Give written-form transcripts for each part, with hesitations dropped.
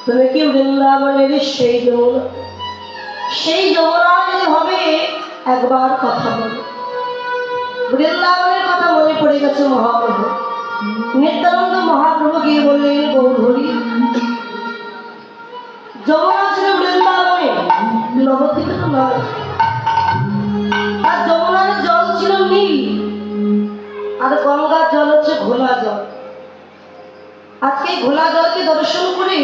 তুমি কি বৃন্দাবনের সেই যমুনা? সেই যমুনা যদি হবে একবার কথা বলো। বৃন্দাবনের কথা মনে পড়ে গেছে মহাপ্রভু। নিত্যানন্দ মহাপ্রভু গিয়ে বললেন, গৌরহরি, যমুনা ছিল বৃন্দাবনে, নবদ্বীপে তো নয়। আর যমুনার জল ছিল নীল, আর গঙ্গার জল হচ্ছে ঘোলা জল। আজকে ঘোলা জলকে দর্শন করে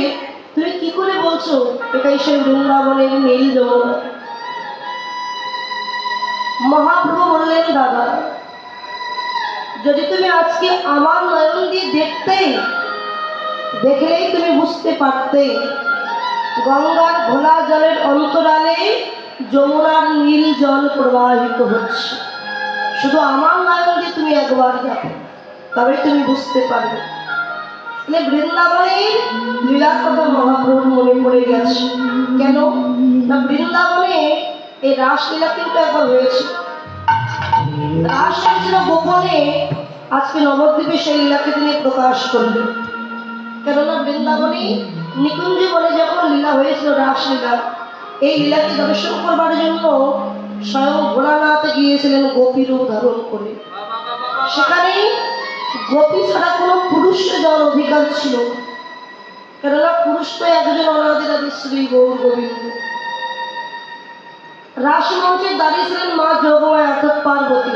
তুমি কি করে বলছো এটাই সেই বৃন্দাবনের নীল যমুনা? মহাপ্রভু বললেন, দাদা, যদি তুমি আজকে আমার নয়ন দিয়ে দেখতে, দেখলেই তুমি বুঝতে পারতে গঙ্গার ঘোলা জলের অন্তরালে যমুনার নীল জল প্রবাহিত হচ্ছে। শুধু আমার নয়ন দিয়ে তুমি একবার দেখো, তবে তুমি বুঝতে পারবে। বৃন্দাবনের লীলার কথা মহাপ্রভুর মনে পড়ে গেছে। কেন না, বৃন্দাবনে এই রাসলীলা কিন্তু একবার হয়েছে। রাস হয়েছিল গোপনে, আজকে নবদ্বীপে সেই লীলাকে তিনি প্রকাশ করলেন। কেননা বৃন্দাবনে নিকুঞ্জ বলে যখন লীলা হয়েছিল রাসলীলা, এই লীলাকে দর্শন করবার জন্য স্বয়ং ভোলানাথ গিয়েছিলেন গোপী রূপ ধারণ করে। সেখানে গোপী ছাড়া কোনো পুরুষের যাওয়ার অধিকার ছিল, কেননা পুরুষ তো একজন অনাদিরাদি শ্রী গৌর গোবিন্দ। রাসমঞ্চে দাঁড়িয়েছিলেন মা যোগমায়া অর্থাৎ পার্বতী।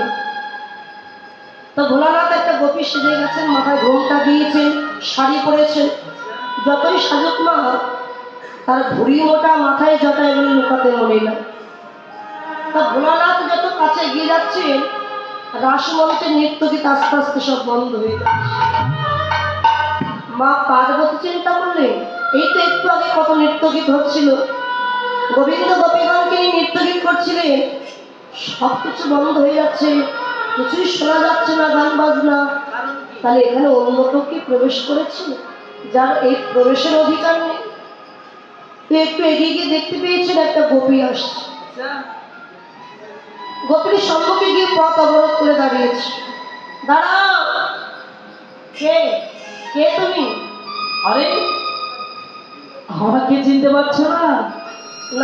তো ভোলানাথ একটা গোপী সেজে গেছেন, মাথায় ঘোমটা দিয়েছেন, শাড়ি পরেছেন। যতই সাজুক মা, তার ভুড়ি মোটা মাথায় জটা এগুলো লুকাতে মনে না। তা ভোলানাথ যত কাছে এগিয়ে যাচ্ছেন, রাসমঞ্চের নৃত্যগীত আস্তে আস্তে সব বন্ধ হয়ে যাচ্ছে। মা পার্বতী চিন্তা করলেন, এই তো একটু আগে কত নৃত্যগীত হচ্ছিল, গোবিন্দ গোপীগণকে নিয়ে নৃত্যগীত করছিলেন, সব কিছু বন্ধ হয়ে যাচ্ছে, কিছুই শোনা যাচ্ছে না, গান বাজনা। তাহলে এখানে অন্য কেউ কি প্রবেশ করেছে যার এই প্রবেশের অধিকার নেই? তো একটু এগিয়ে গিয়ে দেখতে পেয়েছেন একটা গোপী আসছে। গোপীর সম্মুখে গিয়ে পথ অবরোধ করে দাঁড়িয়েছে। দাঁড়াও, কে কে তুমি? আরে, আমাকে চিনতে পারছো না?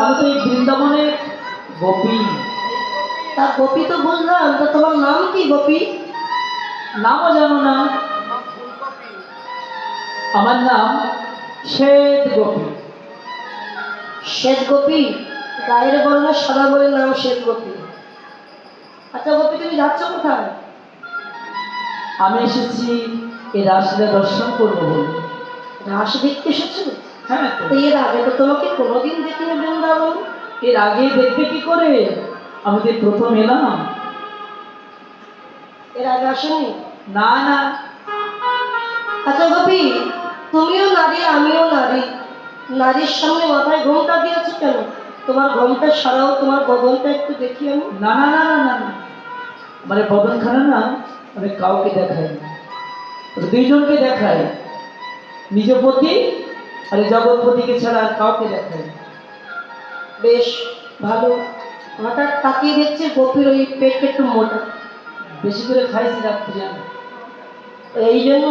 আমি তো এই বৃন্দাবনের গোপী। তা গোপী তো বুঝলাম, তো তোমার নাম কি গোপী? নামও জানো না? আমার নাম শ্বেত গোপী। শ্বেত গোপী? গায়ের বর্ণ সাদা বলে নাম শ্বেত গোপী। আচ্ছা গোপী, তুমি যাচ্ছ কোথায়? আমি এসেছি এই রাসলীলা দর্শন করবো বলে। রাস দেখতে এসেছো? হ্যাঁ তো, তো এর আগে তো তোমাকে কোনোদিন দেখিনি বৃন্দাবন। এর আগে দেখবে কি করে? আমি তো প্রথম এলাম। এর আগে আসেনি? না না, আচ্ছা গোপী, তুমিও নারী আমিও নারী, নারীর সামনে মাথায় ঘোমটা দিয়েছো কেন? তোমার ঘোমটা সারাও, তোমার বদনটা একটু দেখি আমি। না না না না না না, মানে বদনখানা না আমি কাউকে দেখাই না, তবে দুইজনকে দেখাই, নিজ পতি আর জগৎপতিকে ছাড়া আর কাউকে দেখাই না। বেশ ভালো। হঠাৎ তাকিয়ে দেখছি গোপীর ওই পেট একটু মোটা, বেশি করে খাইছি রাত্রি আমি। এই জন্য।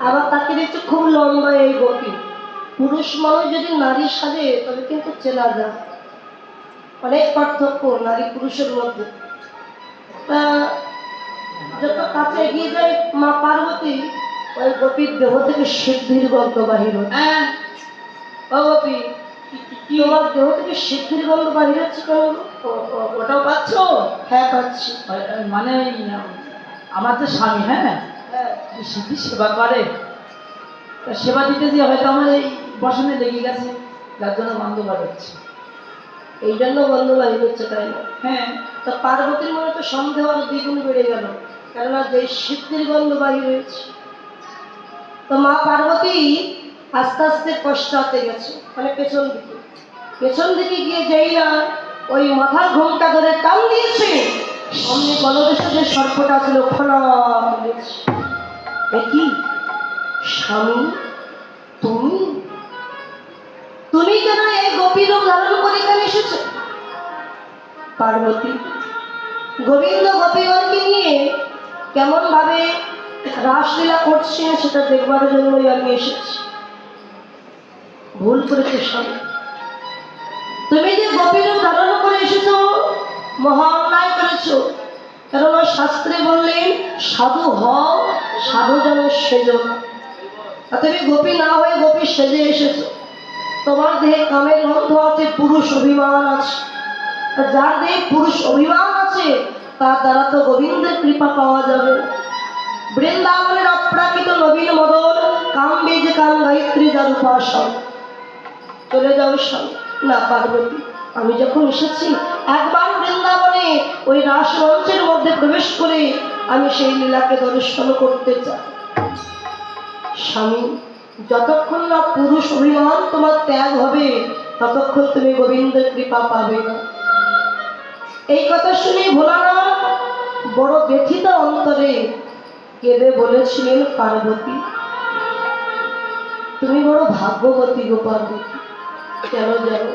আবার তাকিয়ে দেখছি খুব লম্বা এই গোপী। পুরুষ মানুষ যদি নারী সাজে তবে কিন্তু চেনা যায়, অনেক পার্থক্য নারী পুরুষের মধ্যে। তা যত কাছে এগিয়ে যায় মা পার্বতী, ওই গোপীর দেহ থেকে সিদ্ধির গন্ধ বাহির হচ্ছে। হ্যাঁ, ও গোপী, কি তোমার দেহ থেকে সিদ্ধির গন্ধ বাহির হচ্ছে কেন? ওটাও পাচ্ছ? হ্যাঁ পাচ্ছি। মানে আমার যে স্বামী, হ্যাঁ, হ্যাঁ, সিদ্ধি সেবা করে, তা সেবা দিতে যে হয়তো আমার এই বসনে লেগে গেছে, যার জন্য গন্ধ বার হচ্ছে। এই জন্য গন্ধ বাহির হচ্ছে, তাই না? হ্যাঁ, তা পার্বতীর মনে তো সন্দেহ আরো দ্বিগুণ বেড়ে গেল, কেননা যে সিদ্ধির গন্ধ বাহির হয়েছে। তো মা পার্বতী আস্তে আস্তে পশ্চাতে গেছে, মানে পেছন দিকে। পেছন দিকে গিয়ে যেই না ওই মাথার ঘোমটা ধরে টান দিয়েছে, অমনি গলদেশে যে সর্পটা ছিল ফলা দিয়েছে। এ কি স্বামী, তুমি তুমি কেন এই গোপী রূপ ধারণ করে এখানে এসেছো? পার্বতী গোবিন্দ গোপীগণকে নিয়ে কেমন ভাবে রাসলীলা করছে সেটা দেখবার জন্যই আমি এসেছি। ভুল করেছো স্বামী, তুমি যে গোপী রূপ ধারণ করে এসেছো মহা অন্যায় করেছো। কেননা শাস্ত্রে বললেন সাধু হও, সাধু যেন সেজো না। আর তুমি গোপী না হয়ে গোপী সেজে এসেছো। তোমার দেহে কামের গন্ধ আছে, পুরুষ অভিমান আছে। আর যার দেহে পুরুষ অভিমান আছে তার দ্বারা তো গোবিন্দের কৃপা পাওয়া যাবে। বৃন্দাবনের অপ্রাকৃত নবীন মদন কামবেজ কাম গায়ত্রী যার উপাসন। চলে যাও স্বামী। না পার্বতী, আমি যখন এসেছি একবার বৃন্দাবনে ওই রাসমঞ্চের মধ্যে প্রবেশ করে আমি সেই লীলাকে দর্শন করতে চাই। স্বামী, যতক্ষণ না পুরুষ অভিমান তোমার ত্যাগ হবে ততক্ষণ তুমি গোবিন্দের কৃপা পাবে না। এই কথা শুনে ভোলানাথ বড় ব্যথিত অন্তরে কেঁদে বলেছিলেন, পার্বতী তুমি বড় ভাগ্যবতী গো পার্বতী। কেন জানো?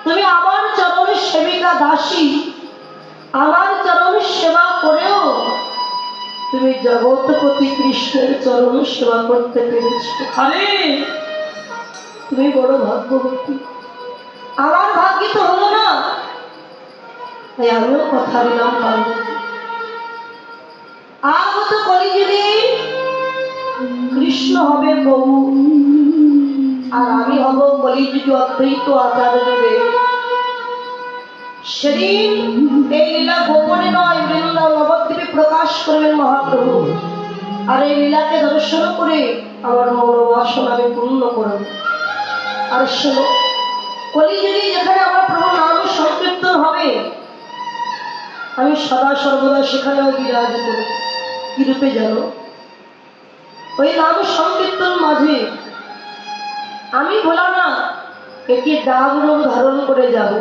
তুমি আমার চরণের সেবিকা দাসী, আমার চরণের সেবা করেও তুমি জগৎপতি কৃষ্ণের চরণ সেবা করতে পেরেছ। আরে তুমি বড় ভাগ্যবতী। আমার ভাগ্যে তো হলো না, তাই আমিও কথা দিলাম পার্বতী, আগত কলিযুগে কৃষ্ণ হবে প্রভু আর আমি হব কলিযুগে অদ্বৈত আচার্যদেব। সেদিন এই লীলা গোপনে নয় বৃন্দাবন নবদ্বীপে প্রকাশ করবেন মহাপ্রভু। আর এই লীলাকে দর্শন করে আমার মনোবাসনা আমি পূর্ণ করব। আর শোনো, কলিযুগে যেখানে আমার প্রভু নাম সংকীর্তন হবে আমি সদা সর্বদা সেখানেও বিরাজ করি। কি রূপে জানো? ওই নাম সংকীর্তন মাঝে আমি ভোলা না একটি ডাব রূপ ধারণ করে যাব।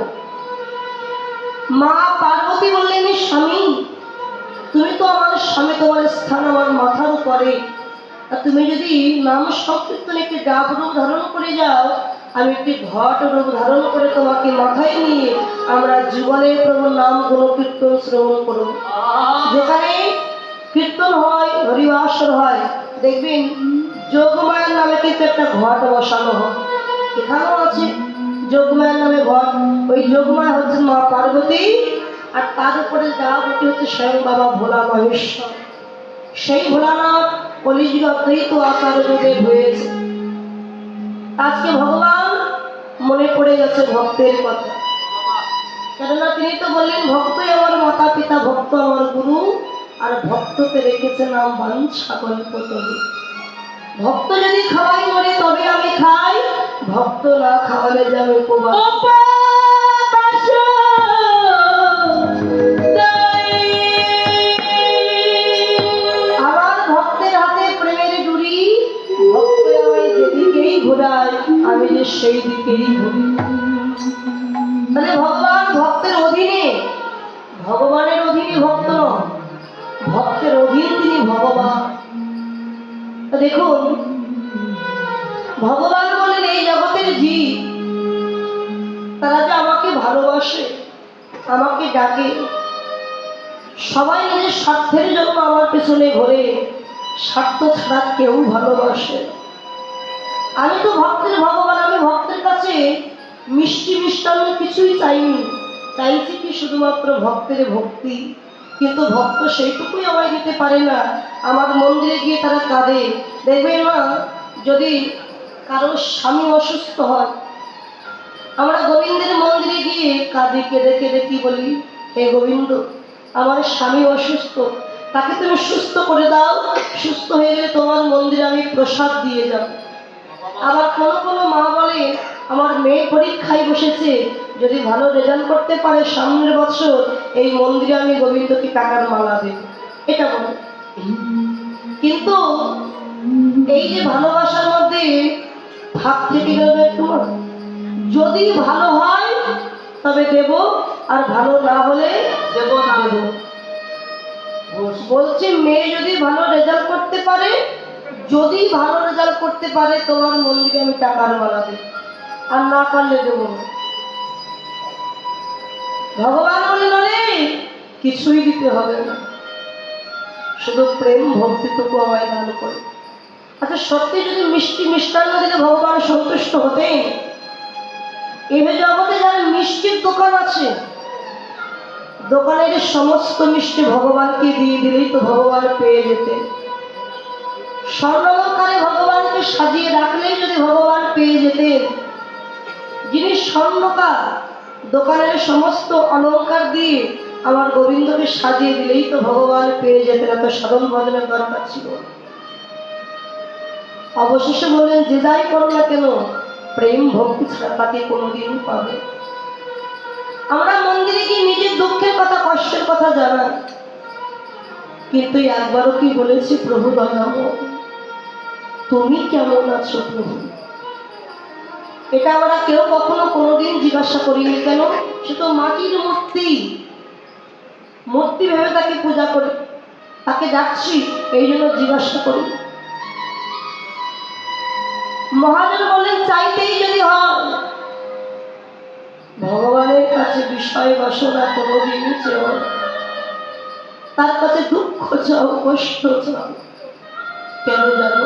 মা পার্বতী বললেন, স্বামী তুমি তো আমার স্বামী, তোমার স্থান আমার মাথার উপরে, আর তুমি যদি নাম সংকীর্তন একটি ডাব রূপ ধারণ করে যাও, আমি একটি ঘট রূপ ধারণ করে তোমাকে মাথায় নিয়ে আমরা জীবনে প্রভু নাম গুণকীর্তন শ্রবণ করব। যেখানে কীর্তন হয়, হরিবাসর হয়, দেখবেন যোগমায়ের নামে কিন্তু একটা ঘট বসানো হয়। এখানেও আছে যোগমায়ের নামে ঘট। ওই যোগমায় হচ্ছে মা পার্বতী, আর তার উপরে দেবতী হচ্ছে স্বয়ং বাবা ভোলা মহেশ্বর। সেই ভোলানাথ কলিযুগে অদ্বৈত আচার্যদেব হয়েছে। আজকে ভগবান মনে পড়ে গেছে ভক্তের কথা। কেননা তিনি তো বললেন ভক্তই আমার মাতা পিতা, ভক্ত আমার গুরু, আর ভক্তকে রেখেছে নাম বাঞ্ছা কল্পতরু। ভক্ত যদি খাওয়াই মরে তবে আমি খাই, ভক্ত না খাওয়ালে যে আমি উপবাস। আমার ভক্তের হাতে প্রেমের ডুরি, ভক্ত আমায় যেদিকেই ঘোরায় আমি যে সেই দিকেই ঘুরি। তাহলে ভগবান ভক্তের অধীনে, ভগবানের অধীনে ভক্ত নয়, ভক্তের অধীন তিনি ভগবান। তো দেখুন ভগবান বলেন এই জগতের জীব তারা যে আমাকে ভালোবাসে, আমাকে ডাকে, সবাই নিজের স্বার্থের জন্য আমার পেছনে ঘোরে, স্বার্থ ছাড়া কেউ ভালোবাসে। আমি তো ভক্তের ভগবান, আমি ভক্তের কাছে মিষ্টি মিষ্টান্ন কিছুই চাইনি, চাইছি কি শুধুমাত্র ভক্তের ভক্তি। কিন্তু ভক্ত সেইটুকুই আমায় দিতে পারে না, আমার মন্দিরে গিয়ে তারা কাঁদে। দেখবেন মা, যদি কারোর স্বামী অসুস্থ হয়, আমরা গোবিন্দের মন্দিরে গিয়ে কাঁদি, কেঁদে কেঁদে কি বলি, হে গোবিন্দ আমার স্বামী অসুস্থ, তাকে তুমি সুস্থ করে দাও, সুস্থ হয়ে গেলে তোমার মন্দিরে আমি প্রসাদ দিয়ে যাব। আবার কোনো কোনো মা বলে আমার মেয়ে পরীক্ষায় বসেছে, যদি ভালো রেজাল্ট করতে পারে সামনের বছর এই মন্দিরে আমি গোবিন্দকে টাকার মালা দেব, এটা বলে। কিন্তু এই যে ভালোবাসার মধ্যে ভাগ থেকে গেল একটু, যদি ভালো হয় তবে দেব, আর ভালো না হলে দেব না। দেব বলছে মেয়ে যদি ভালো রেজাল্ট করতে পারে, যদি ভালো রেজাল্ট করতে পারে তোমার মন্দিরে আমি টাকার মালা দেব, আর না পারলে দেব না। ভগবান বললেন রে কিছুই দিতে হবে না, শুধু প্রেম ভক্তিটুকু আমায় দান করে। আচ্ছা সত্যি যদি মিষ্টি মিষ্টান্ন দিলে ভগবান সন্তুষ্ট হতেন? এই জগতে যারা মিষ্টির দোকান আছে, দোকানের সমস্ত মিষ্টি ভগবানকে দিয়ে দিলেই তো ভগবান পেয়ে যেতেন। স্বর্ণালঙ্কারে ভগবানকে সাজিয়ে রাখলেই যদি ভগবান পেয়ে যেতেন। যিনি স্বর্ণকার, দোকানের সমস্ত অলঙ্কার দিয়ে আমার গোবিন্দকে সাজিয়ে দিলেই তো ভগবান পেয়ে যেতেন, এত সাধন ভজনের দরকার ছিল। অবশেষে বললেন যে যাই করো না কেন প্রেম ভক্তি ছাড়া তাকে কোনোদিন পাবে। আমরা মন্দিরে গিয়ে নিজের দুঃখের কথা, কষ্টের কথা জানাই, কিন্তু একবারও কি বলেছি প্রভু দয়াময় তুমি কেমন আছো প্রভু? এটা আমরা কেউ কখনো কোনোদিন জিজ্ঞাসা করিনি। কেন? সে তো মাটির মূর্তি, মূর্তি ভেবে তাকে পূজা করি, তাকে ডাকছি এই জন্য জিজ্ঞাসা করি। মহাজন বলেন চাইতেই যদি হয়, ভগবানের কাছে বিষয় বাসনা কোনোদিন চেও না, তার কাছে দুঃখ চাও, কষ্ট চাও। কেন জানো?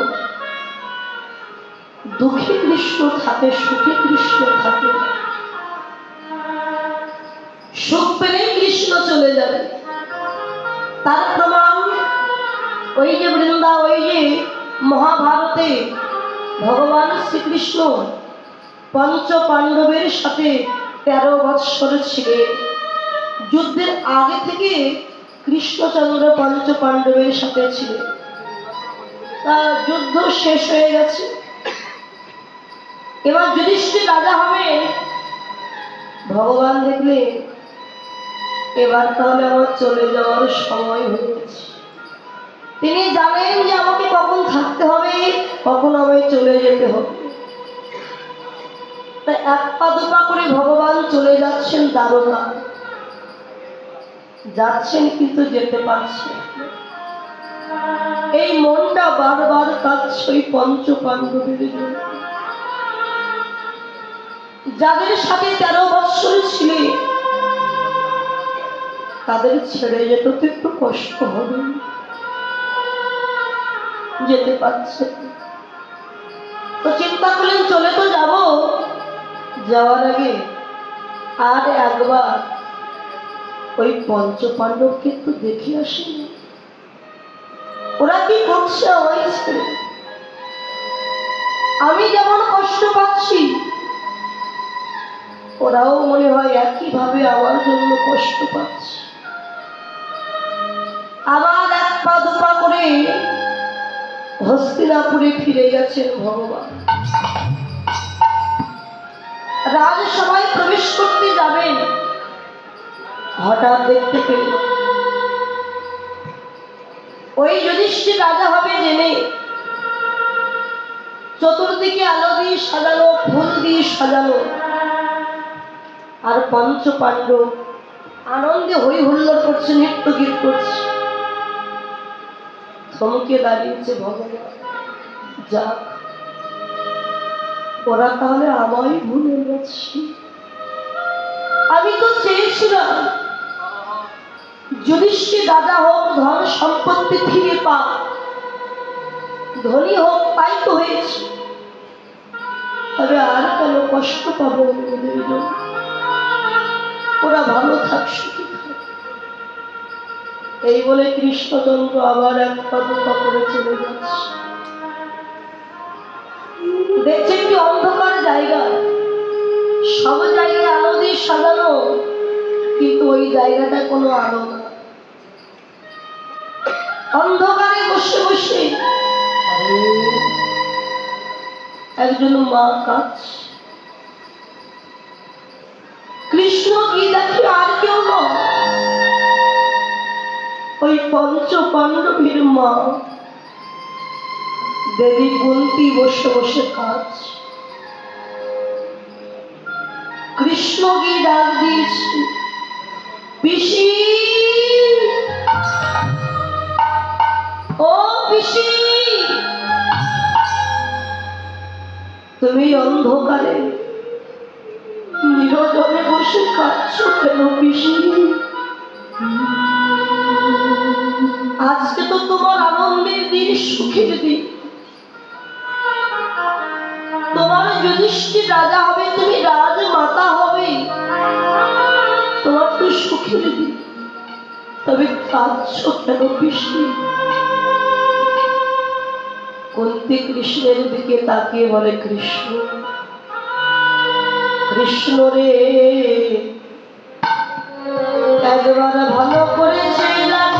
দুঃখে কৃষ্ণ থাকে, সুখে কৃষ্ণ থাকে। সুখ পেলে কৃষ্ণ চলে যাবে। তার প্রমাণ ওই যে বৃন্দা, ওই যে মহাভারতে ভগবান শ্রীকৃষ্ণ পঞ্চ পাণ্ডবের সাথে 13 বৎসর ছিলেন। যুদ্ধের আগে থেকে কৃষ্ণচন্দ্র পঞ্চ পাণ্ডবের সাথে ছিলেন। তার যুদ্ধ শেষ হয়ে গেছে, এবার যুধিষ্ঠির রাজা হবেন। ভগবান দেখলেন এবার তাহলে আমার চলে যাওয়ার সময় হয়ে গেছে। তিনি জানেন যে আমাকে কখন থাকতে হবে, কখন আমায় চলে যেতে হবে। তাই এক পা দুপা করে ভগবান চলে যাচ্ছেন দ্বারকা, যাচ্ছেন কিন্তু যেতে পারছেন। এই মনটা বারবার কাঁদছে ওই পঞ্চ পাণ্ডবের জন্য, যাদের সাথে 13 বৎসর ছিলেন। তাদের ছেড়ে যেতে তো একটু কষ্ট হবে, যেতে পারছে তো চিন্তা করলেন চলে তো যাব, যাওয়ার আগে আর একবার ওই পঞ্চ পাণ্ডবকে একটু দেখে আসি, ওরা কি করছে আমায় ছেড়ে। আমি যেমন কষ্ট পাচ্ছি ওরাও মনে হয় একইভাবে আমার জন্য কষ্ট পাচ্ছে। আবার এক পা দুপা করে হস্তিনাপুরে ফিরে গেছেন ভগবান। রাজসভায় প্রবেশ করতে যাবেন, হঠাৎ দেখতে পেল ওই যুধিষ্ঠির রাজা হবে জেনে চতুর্দিকে আলো দিয়ে সাজানো, ফুল দিয়ে সাজানো, আর পঞ্চ পাণ্ডব আনন্দে হই হুল্লোড় করছে, নৃত্য গীত করছে। থমকে দাঁড়িয়েছে ভগবান, যাক ওরা তাহলে আমায় ভুলে গেছে। আমি তো চেয়েছিলাম যুধিষ্ঠির রাজা হোক, ধন সম্পত্তি ফিরে পা, ধনী হোক, তাই তো হয়েছে। তবে আর কেন কষ্ট পাবো ওদের জন্য? ওরা ভালো থাক, সুখী থাক। এই বলে কৃষ্ণচন্দ্র আবার এক পা করে চলে যাচ্ছে। দেখছে একটি অন্ধকার জায়গা, সব জায়গায় আলো দিয়ে সাজানো, কিন্তু ওই জায়গাটা কোনো আলো না। অন্ধকারে বসে বসে একজন মা কাঁদছে। কৃষ্ণ কি দেখে আর কেউ নয়, ওই পঞ্চ পাণ্ডবের মা দেবী কুন্তী বসে বসে কাঁদছে। কৃষ্ণ গিয়ে ডাক দিয়েছে, পিসি, ও পিসি, তুমি অন্ধকারে নিরজনে বসে কাঁদছো কেন পিসি? আজকে তো তোমার আনন্দের দিন, সুখের দিন। তোমার যুধিষ্ঠির রাজা হবে, তুমি রাজমাতা হবে, তোমার তো সুখের দিন, তবে কাঁদছো কেন পিসি? কুন্তী কৃষ্ণের দিকে তাকিয়ে বলে, কৃষ্ণ, কৃষ্ণ রে, একবার ভালো করেছে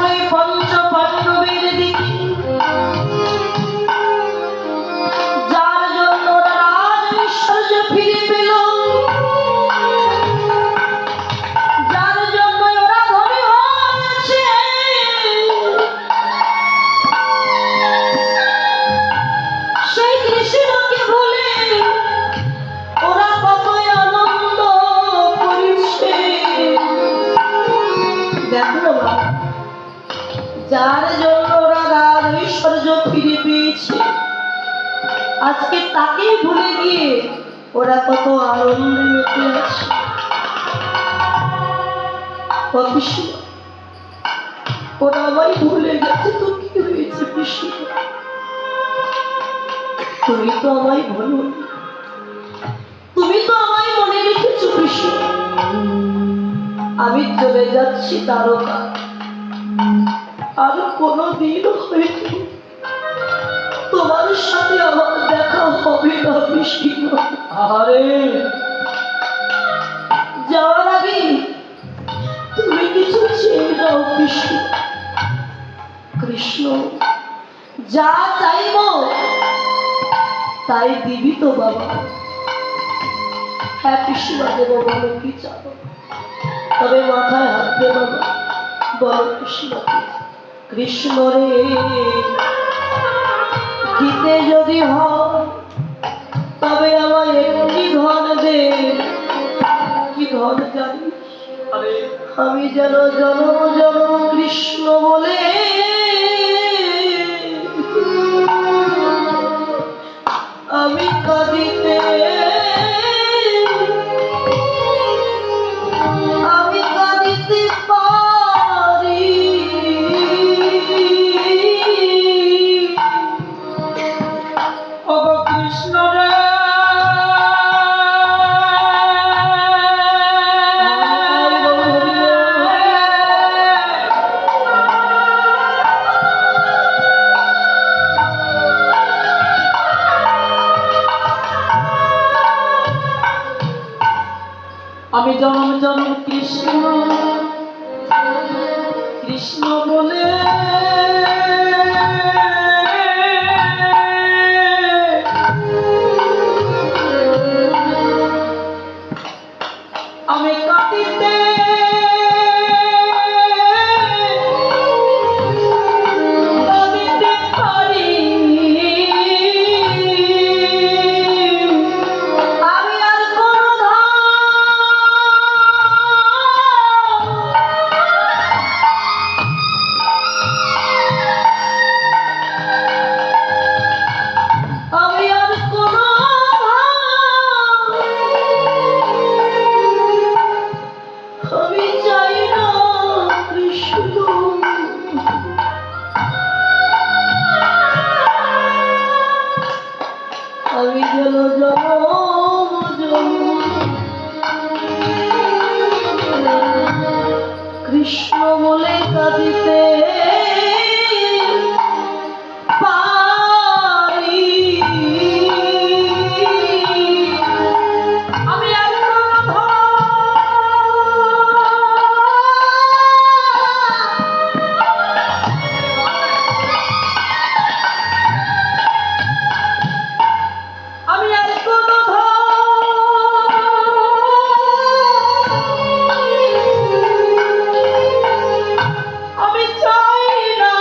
ওই পঞ্চ পাণ্ডবের দিকে, যার জন্য ওরা রাজ ঐশ্বর্য ফিরে পেল, যার জন্য ওরা ধনী হয়েছে। সেই কৃষ্ণকে ভুলে ওরা কতই আনন্দ করেছে। দেখো না, যার জন্য ওরা রাজ ঐশ্বর্য ফিরে পেয়েছে, আজকে তাকেই ভুলে গিয়ে ওরা কত আনন্দে মেতে আছে। ওরা আমায় ভুলে গেছে, তো কি হয়েছে পিসি? তুমি তো আমায় ভুলো, তুমি তো আমায় মনে রেখেছো পিসি। আমি চলে যাচ্ছি দ্বারকা, আর কোনোদিন হয়তো তোমার সাথে আমার দেখা হবে না পিসি। আরে যাওয়ার আগে তুমি কিছু চেয়ে নাও পিসি। কৃষ্ণ যা চাইব তাই দিবি তো বাবা? হ্যাঁ পিসিমা দেব, বলো কি চাও? তবে মাথায় হাত দে বাবা, বলো পিসিমা। কৃষ্ণ রে, দিতে যদি হয় তবে আমার একটি ধন দে। কি ধন জানিস? আমি যেন জনম জনম কৃষ্ণ বলে আমি কাঁদিতে, আমি কাঁদিতে পারি। ও কৃষ্ণ রে, কৃষ্ণ কৃষ্ণ বলে আমি কাটিতে কাটিতে পারি আমি আর কোনো আমি আর কোনো আমি চাই না কৃষ্ণ আমি যেন কৃষ্ণ বলে কাঁদিতে পারি আমি আর কোনো আমি আর কোনো আমি চাই না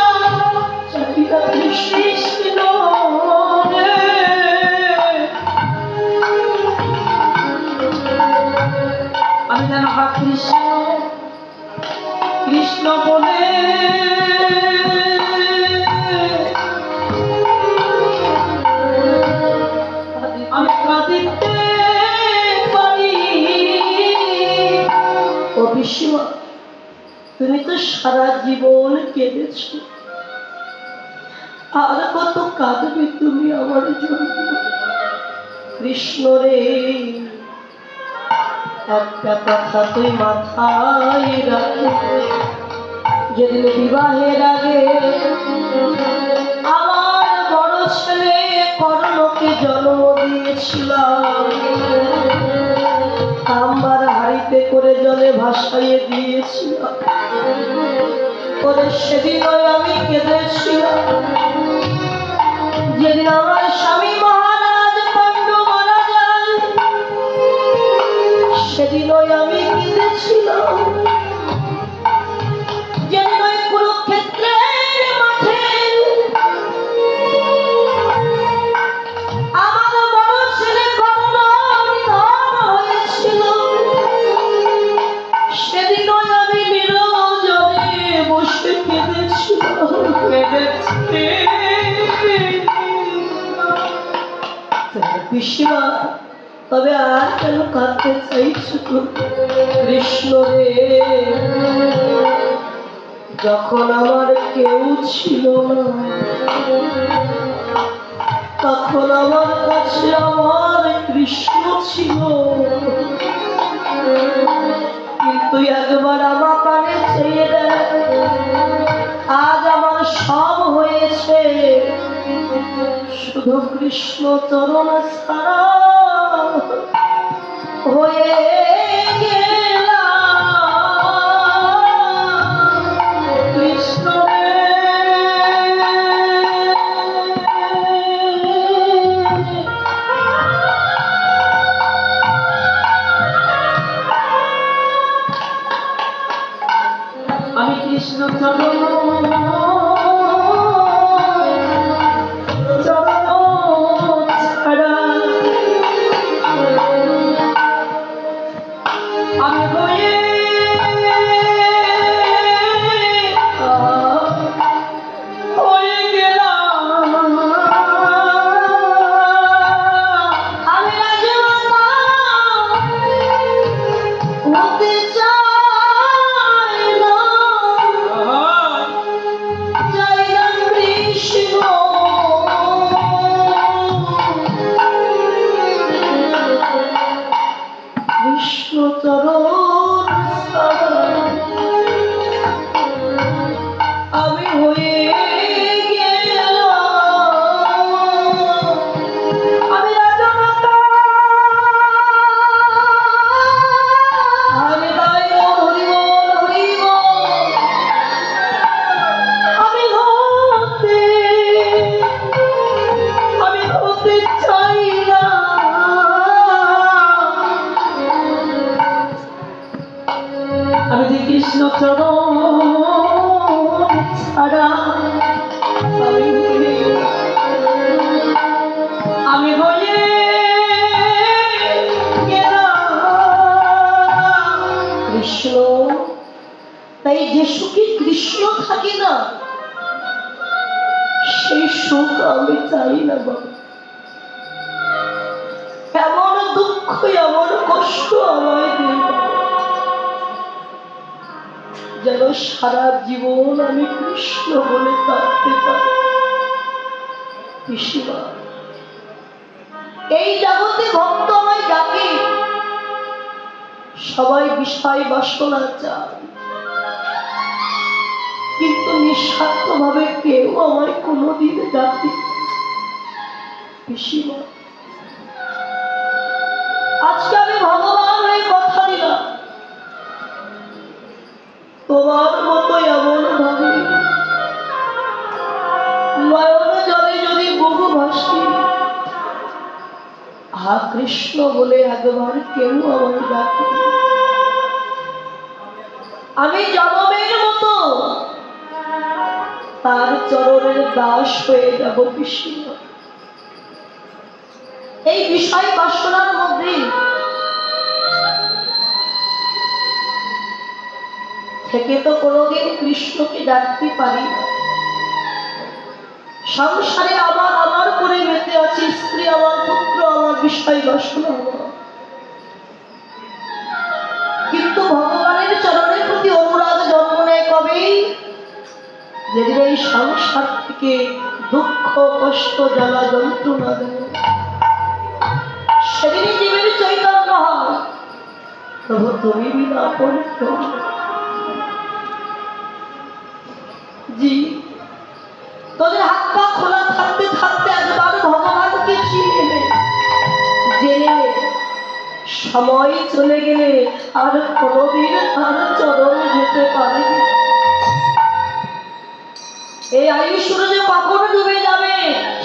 কৃষ্ণ রে। আমি যেন হা কৃষ্ণ কৃষ্ণ বলে আমি কাঁদিতে পারি। ও পিসিমা, তুমি তো সারা জীবন কেঁদেছ, আর কত কাঁদবে তুমি আমার জন্য? কৃষ্ণ রে, একটা কথা তুই মাথায় রাখে, যেদিন বিবাহের আগে আমার বড় ছেলে কর্ণকে জন্ম দিয়েছিলাম, তাম্বার হাড়িতে করে জলে ভাসাইয়ে দিয়েছিলাম, ওদের সেদিনই আমি কেঁদেছিলাম। যেদিন আমার স্বামী মহারাজ পাণ্ডু মারা যায়, সেদিনই আমি কেঁদেছিলাম। যেদিন ওই কুরুক্ষেত্রের মাঠে আমার বড় ছেলে কর্ণ নিধন হয়েছিল, সেদিনই আমি নিরঞ্জনে বসে কেঁদেছিলাম। পিসিমা, তবে আর কেন কাঁদতে চাইছ? কৃষ্ণ রে, যখন আমার কেউ ছিল না, তখন আমার কাছে আমার কৃষ্ণ ছিল, কিন্তু একবার আমার কানে চেয়ে দেয়, আজ আমার সব হয়েছে, শুধু কৃষ্ণ চরণ ছাড়া হয়ে গেলাম। কৃষ্ণ রে, আমি কৃষ্ণ চরণ ছাড়া আমি হয়ে গেলাম। আমি রাজমাতা হতে চাই না, চাই না কৃষ্ণ। কৃষ্ণ চরণ শ্রীকৃষ্ণ চরণ ছাড়া আমি বলে কৃষ্ণ, তাই যে সুখে কৃষ্ণ থাকে না সেই সুখ আমি চাই না বাবা। এমন দুঃখ এমন কষ্ট আমায় দেয় যেন সারা জীবন আমি কৃষ্ণ বলে থাকতে পারি। পিসিমা, এই জগতে ভক্ত আমায় ডাকে, সবাই বিষয় বাসনা চায়, কিন্তু নিঃস্বার্থ ভাবে কেউ আমায় কোনোদিন ডাকে। পিসিমা, আজকে আমি ভগবান হয়ে কথা দিলাম, তোমার মতো এমন ভাবে নয়ন জলে যদি বহু ভাসি, হা কৃষ্ণ বলে একবার কেউ আমায় ডাকে, আমি জনমের মতো তার চরণের দাস হয়ে যাব। পিসিমা, এই বিষয় বাসনার মধ্যে থেকে তো কোনোদিন কৃষ্ণকে ডাকতে পারি না। সংসারে আমার আমার করে মেতে আছে, স্ত্রী আমার, পুত্র আমার, বিষয় বাসনা আমার, কিন্তু ভগবানের চরণের প্রতি অনুরাগ জন্ম নেয় কবে? যেদিন এই সংসার থেকে দুঃখ কষ্ট জ্বালা যন্ত্রণা দেয়, সেদিনই জীবের চৈতন্য হয়, প্রভু তুমি বিনা পরিত্রাণ। জি, তোদের হাত পা খোলা থাকতে থাকতে একবার ভগবানকে চিনে নে, জেনে নে, সময় চলে গেলে আর কোনোদিন তার চরণে যেতে পারবি। এই আয়ুষ্য যে কখনো ডুবে যাবে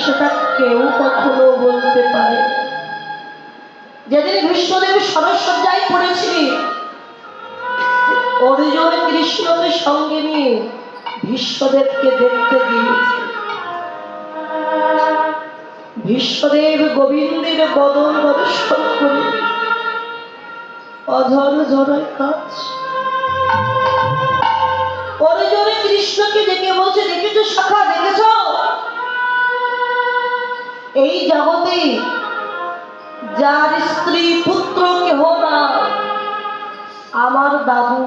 সেটা কেউ কখনো বলতে পারে না। যেদিন বিশ্বদেব সরসজ্জায় পড়েছিলেন, অর্জুন কৃষ্ণকে সঙ্গে নিয়ে বিশ্বদেবকে দেখতে গিয়েছে। বিশ্বদেব গোবিন্দের বদন দর্শন করে অঝর ঝরায় কাঁদছে। অর্জুন কৃষ্ণকে ডেকে বলছে, দেখেছো সখা, দেখেছ এই জগতে যার স্ত্রী পুত্র কেহ না, আমার দাদু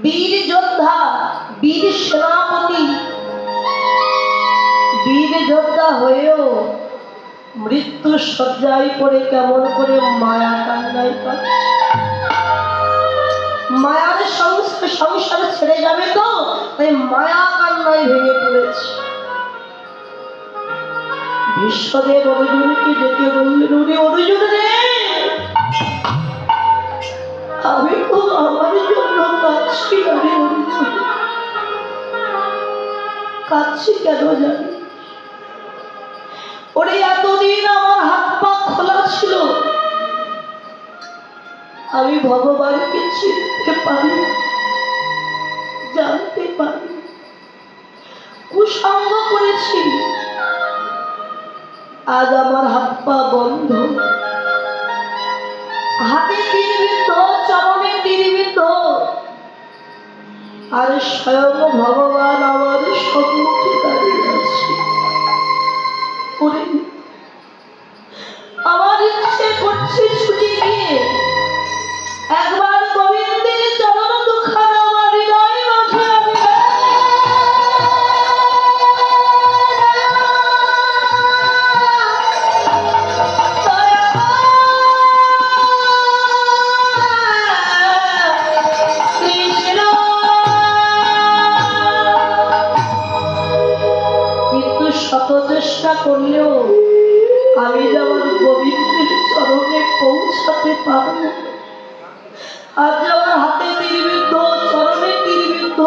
বীর যোদ্ধা, বীর সেনাপতি, বীর যোদ্ধা হয়েও মৃত্যু শয্যায় পড়ে কেমন করে মায়া কান্নায় কাঁদছে। মায়ার সংসার ছেড়ে যাবে তো, তাই মায়া কান্নায় ভেঙে পড়েছে। বিশ্বদেব অর্জুনকে ডেকে বললেন, ওরে অর্জুন রে, আমি তো আমার জন্য কাঁদছি না রে অর্জুন। কাঁদছি কেন জানি? ওরে এতদিন আমার হাত পা খোলা ছিল, আমি ভগবানকে চিনতে পারি, জানতে পারি, কুসঙ্গ করেছি, আজ আমার হাত পা বন্ধ, হাতে তীরবিদ্ধ, চরণে তীরবিদ্ধ, আর স্বয়ং ভগবান আমার সম্মুখে দাঁড়িয়ে আছে। আমার ইচ্ছে করছে ছুটে গিয়ে একবার গোবিন্দের চরণ দুখানা আমার হৃদয় মাঝে আমি শত চেষ্টা করলেও আমি যেমন গোবিন্দের চরণে পৌঁছাতে পারব। আজ আমার হাতে তীরবিদ্ধ, চরণে তীরবিদ্ধ,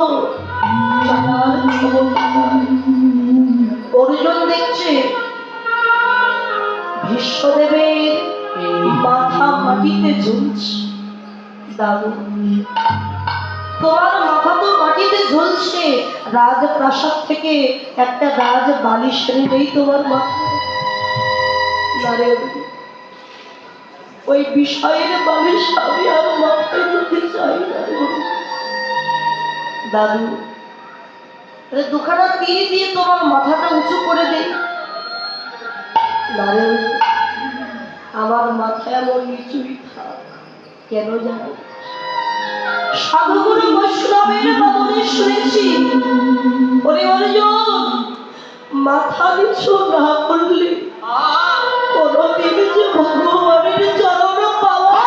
অর্জুন দেখছে ভীষ্মদেবের মাথা মাটিতে ঝুলছে। দাদু তোমার মাথা তো মাটিতে ঝুলছে, রাজপ্রাসাদ থেকে একটা রাজ বালিশ নেই তোমার মাথায়। না রে, ওই বিষয়ের বালিশ আমি আর মাথায় নিতে চাই না রে। দাদু, দুখানা তীর দিয়ে তোমার মাথাটা উঁচু করে দেই। না রে, আমার মাথায় এমন নিচুই থাক। কেন জানো? সাধুগুরু বৈষ্ণবের বাদনে শুনেছি, ওরে অর্জুন, মাথা নিচু না করলে কোনদিন যে ভগবানের চরণ পাওয়া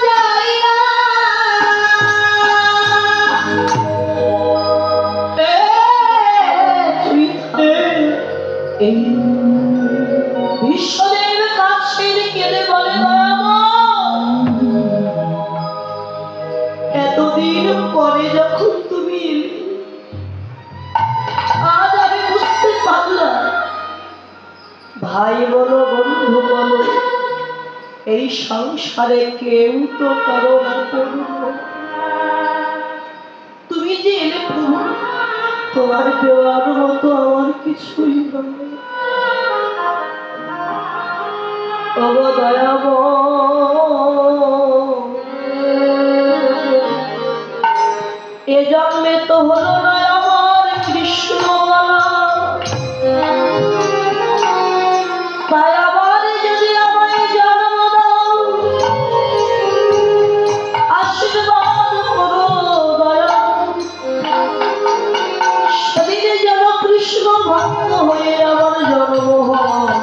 যায় না। এই বিশ্বদেব কাছের কেঁদে বলে, এতদিন পরে যখন তুমি এলে, আজ আমি বুঝতে পারলাম, ভাই বলো বন্ধু বলো, এই সংসারে কেউ তো কারো আপন নয়। তুমি যে এলে প্রভু, তোমার দেওয়ার মতো আমার কিছুই নয়। ওগো দয়াময়, এ জন্মে তো হলো না আমার কৃষ্ণ বলা, তাই আবার যদি আমায় জন্ম দাও, আশীর্বাদ করো দয়া, সেদিনে যেন কৃষ্ণ ভক্ত হয়ে আমার জন্ম হয়,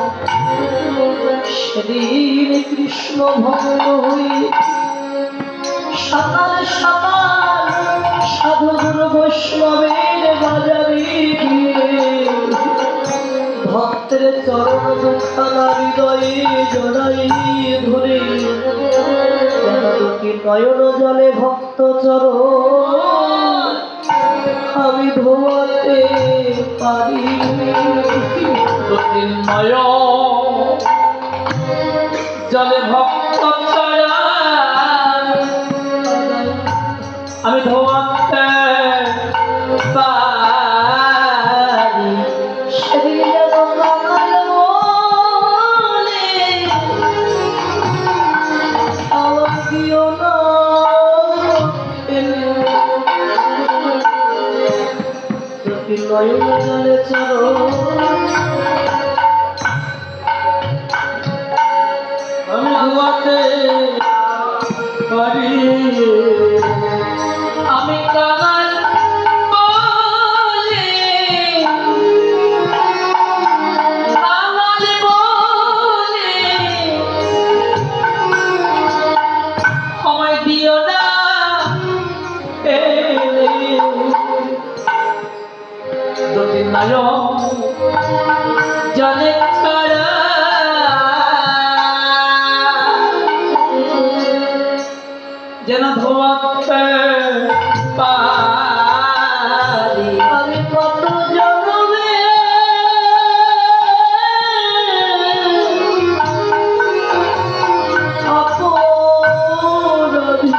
সেদিন কৃষ্ণ ভক্ত হয়ে সকাল সকাল সাধুগুরু বৈষ্ণবের বাজারে গিয়ে ভক্তের চরণ দুখানা হৃদয়ে জড়াই ধরে যেন দুটি নয়ন জলে ভক্ত চরণ আমি ধোয়াতে পারি। দুটি নয়ন জলে ভক্ত চরণ আমি ধোয়াতে পারি। সেদিন যেন কাঙাল মনে আমার দিও না ফেলে, দুটি নয়ন জলে চরণ আমি ধোয়াতে পারি। আমি কাঙাল বলে, কাঙাল বলে সময় দিও না এলে। দুটি নয়ন জলে ছাড়া যেন ধোয়াতে পারি। আমি কত জন্মে অপরাধী,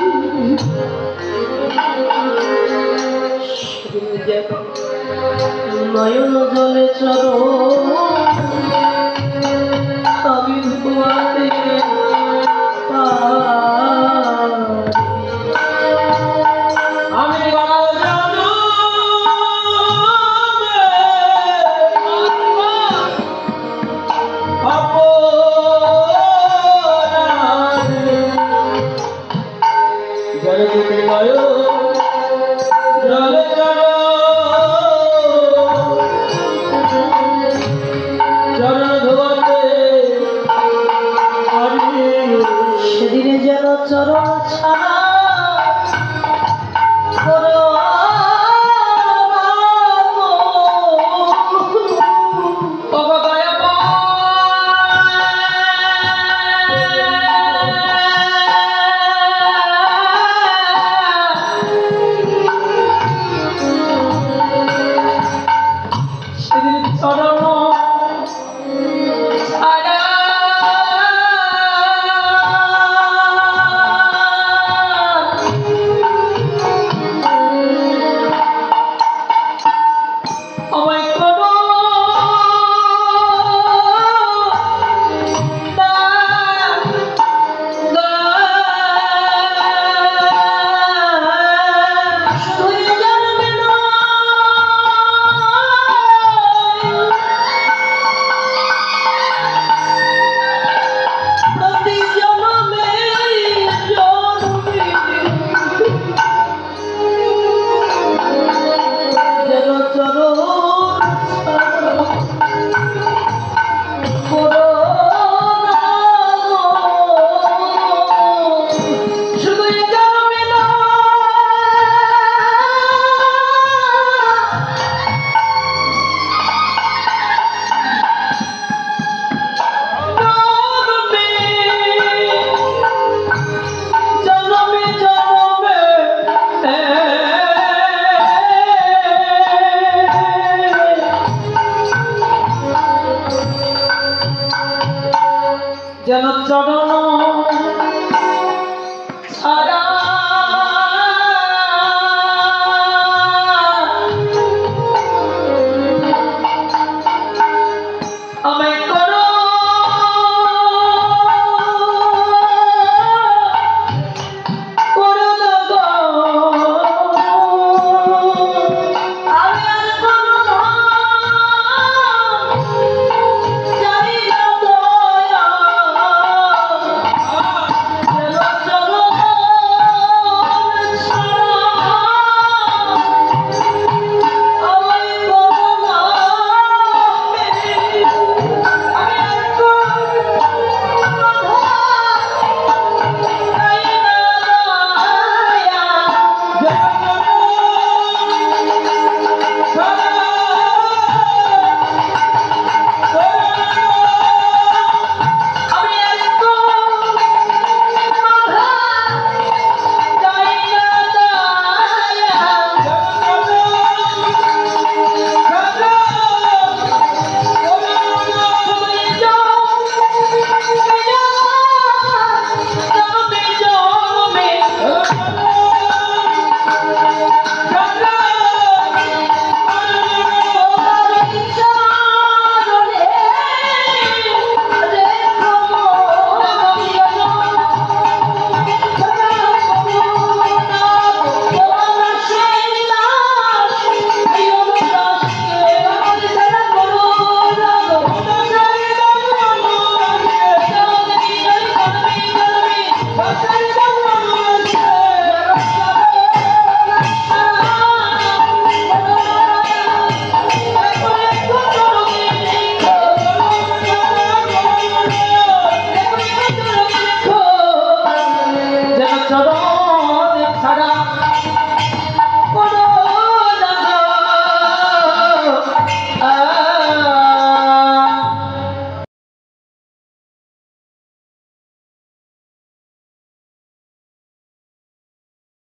সেদিন যেন নয়ন জলে চরণ যেন চরণ ছাড়া আমায়